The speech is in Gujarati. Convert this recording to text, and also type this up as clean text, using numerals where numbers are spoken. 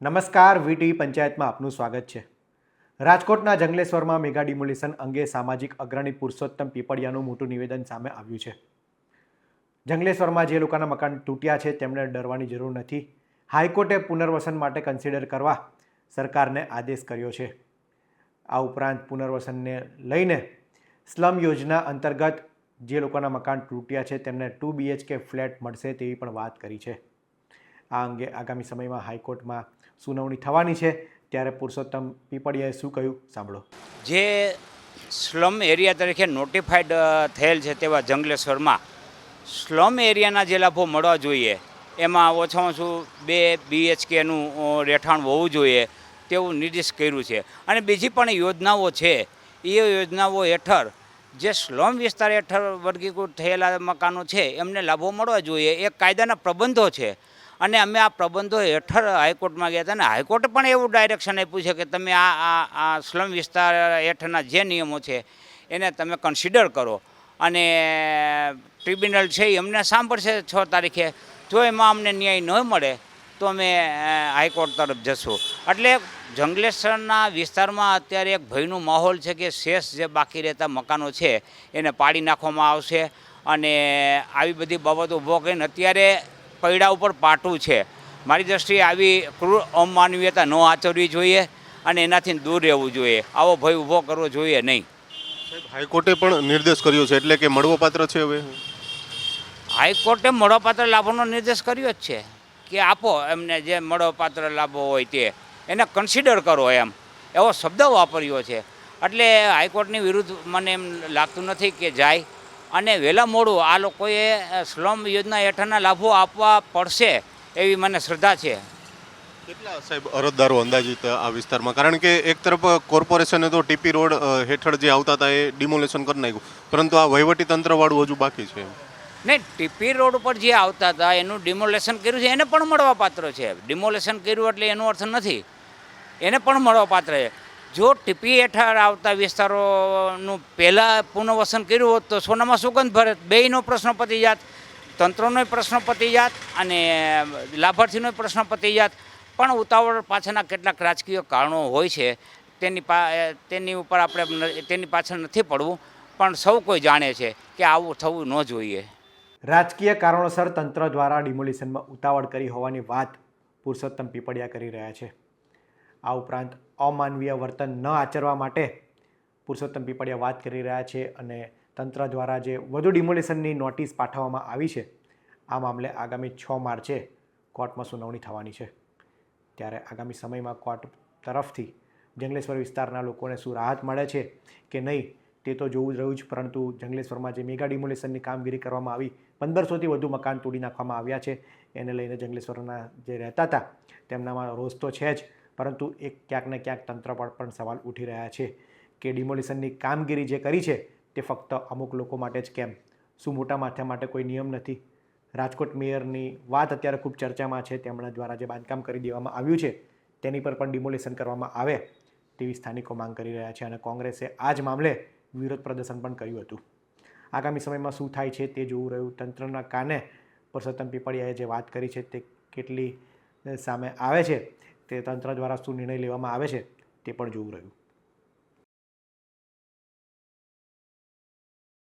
નમસ્કાર, વીટીવી પંચાયતમાં આપનું સ્વાગત છે। રાજકોટના જંગલેશ્વરમાં મેગા ડિમોલિશન અંગે સામાજિક અગ્રણી પુરુષોત્તમ પીપળિયાનું મોટું નિવેદન સામે આવ્યું છે। જંગલેશ્વરમાં જે લોકોના મકાન તૂટ્યા છે તેમને ડરવાની જરૂર નથી। હાઈકોર્ટે પુનર્વસન માટે કન્સિડર કરવા સરકારને આદેશ કર્યો છે। આ ઉપરાંત પુનર્વસનને લઈને સ્લમ યોજના અંતર્ગત જે લોકોના મકાન તૂટ્યા છે તેમને 2 BHK ફ્લેટ મળશે તેવી પણ વાત કરી છે। આ અંગે આગામી સમયમાં હાઈકોર્ટમાં સુનાવણી થવાની છે, ત્યારે પુરુષોત્તમ પીપળિયાએ શું કહ્યું સાંભળો। જે સ્લમ એરિયા તરીકે નોટિફાઈડ થયેલ છે તેવા જંગલેશ્વરમાં સ્લમ એરિયાના જે લાભો મળવા જોઈએ એમાં ઓછામાં ઓછું 2 BHKનું રહેઠાણ હોવું જોઈએ તેવું નિર્દેશ કર્યું છે। અને બીજી પણ યોજનાઓ છે, એ યોજનાઓ હેઠળ જે સ્લમ વિસ્તાર હેઠળ વર્ગીકૃત થયેલા મકાનો છે એમને લાભો મળવા જોઈએ। એ કાયદાના પ્રબંધો છે અને અમે આ પ્રબંધો હેઠળ હાઈકોર્ટમાં ગયા હતા અને હાઈકોર્ટે પણ એવું ડાયરેક્શન આપ્યું છે કે તમે આ સ્લમ વિસ્તાર હેઠળના જે નિયમો છે એને તમે કન્સિડર કરો અને ટ્રિબ્યુનલ છે એ અમને સાંભળશે 6 તારીખે। જો એમાં અમને ન્યાય ન મળે તો અમે હાઈકોર્ટ તરફ જશું। એટલે જંગલેશ્વરના વિસ્તારમાં અત્યારે એક ભયનો માહોલ છે કે શેષ જે બાકી રહેતા મકાનો છે એને પાડી નાખવામાં આવશે અને આવી બધી બાબતો ઊભો કરીને અત્યારે પૈડા ઉપર પાટું છે। મારી દૃષ્ટિએ આવી ક્રૂર અમાનવીયતા ન આચરવી જોઈએ અને એનાથી દૂર રહેવું જોઈએ। આવો ભય ઊભો કરવો જોઈએ નહીં। હાઈકોર્ટે પણ નિર્દેશ કર્યો છે, એટલે કે મળવાપાત્ર છે। હવે હાઈકોર્ટે મળવાપાત્ર લાભોનો નિર્દેશ કર્યો જ છે કે આપો એમને જે મળવાપાત્ર લાભો હોય તે એને કન્સિડર કરો, એવો શબ્દ વાપર્યો છે। એટલે હાઈકોર્ટની વિરુદ્ધ મને એમ લાગતું નથી કે જાય અને વહેલા મોડું આ લોકોએ સ્લમ યોજના હેઠળના લાભો આપવા પડશે એવી મને શ્રદ્ધા છે। કેટલા સાહેબ અરજદારો અંદાજિત આ વિસ્તારમાં? કારણ કે એક તરફ કોર્પોરેશને તો ટીપી રોડ હેઠળ જે આવતા હતા એ ડિમોલેશન કરી નાખ્યું, પરંતુ આ વહીવટી તંત્રવાળું હજુ બાકી છે। નહીં, ટીપી રોડ ઉપર જે આવતા હતા એનું ડિમોલેશન કર્યું છે એને પણ મળવાપાત્ર છે। ડિમોલેશન કર્યું એટલે એનો અર્થ નથી, એને પણ મળવાપાત્ર છે। જો ટીપી હેઠળ આવતા વિસ્તારોનું પહેલાં પુનર્વસન કર્યું હોત તો સોનામાં સુગંધ ભરત, બેયનો પ્રશ્ન પતી જાત, તંત્રનો પ્રશ્ન પતી જાત અને લાભાર્થીનો પ્રશ્ન પતી જાત। પણ ઉતાવળ પાછળના કેટલાક રાજકીય કારણો હોય છે, તેની ઉપર આપણે તેની પાછળ નથી પડવું, પણ સૌ કોઈ જાણે છે કે આવું થવું ન જોઈએ। રાજકીય કારણોસર તંત્ર દ્વારા ડિમોલિશનમાં ઉતાવળ કરી હોવાની વાત પુરુષોત્તમ પીપળિયા કરી રહ્યા છે। આ ઉપરાંત અમાનવીય વર્તન ન આચરવા માટે પુરુષોત્તમ પીપળિયા વાત કરી રહ્યા છે અને તંત્ર દ્વારા જે વધુ ડિમોલિશનની નોટિસ પાઠવવામાં આવી છે આ મામલે આગામી 6 માર્ચે કોર્ટમાં સુનાવણી થવાની છે। ત્યારે આગામી સમયમાં કોર્ટ તરફથી જંગલેશ્વર વિસ્તારના લોકોને શું રાહત મળે છે કે નહીં તે તો જોવું જ રહ્યું છે, પરંતુ જંગલેશ્વરમાં જે મેગા ડિમોલિશનની કામગીરી કરવામાં આવી, 1500થી વધુ મકાન તોડી નાખવામાં આવ્યા છે, એને લઈને જંગલેશ્વરના જે રહેતા હતા તેમનામાં રોષ તો છે જ, પરંતુ એક ક્યાંક ને ક્યાંક તંત્ર પર પણ સવાલ ઉઠી રહ્યા છે કે ડિમોલિશનની કામગીરી જે કરી છે તે ફક્ત અમુક લોકો માટે જ કેમ? શું મોટા માથા માટે કોઈ નિયમ નથી? રાજકોટ મેયરની વાત અત્યારે ખૂબ ચર્ચામાં છે। તેમના દ્વારા જે બાંધકામ કરી દેવામાં આવ્યું છે તેની પર પણ ડિમોલિશન કરવામાં આવે તેવી સ્થાનિકો માંગ કરી રહ્યા છે અને કોંગ્રેસે આ જ મામલે વિરોધ પ્રદર્શન પણ કર્યું હતું। આગામી સમયમાં શું થાય છે તે જોવું રહ્યું। તંત્રના કાને પુરુષોત્તમ પીપળિયાએ જે વાત કરી છે તે કેટલી સામે આવે છે, તે તંત્ર દ્વારા શું નિર્ણય લેવામાં આવે છે તે પણ જોવું રહ્યું।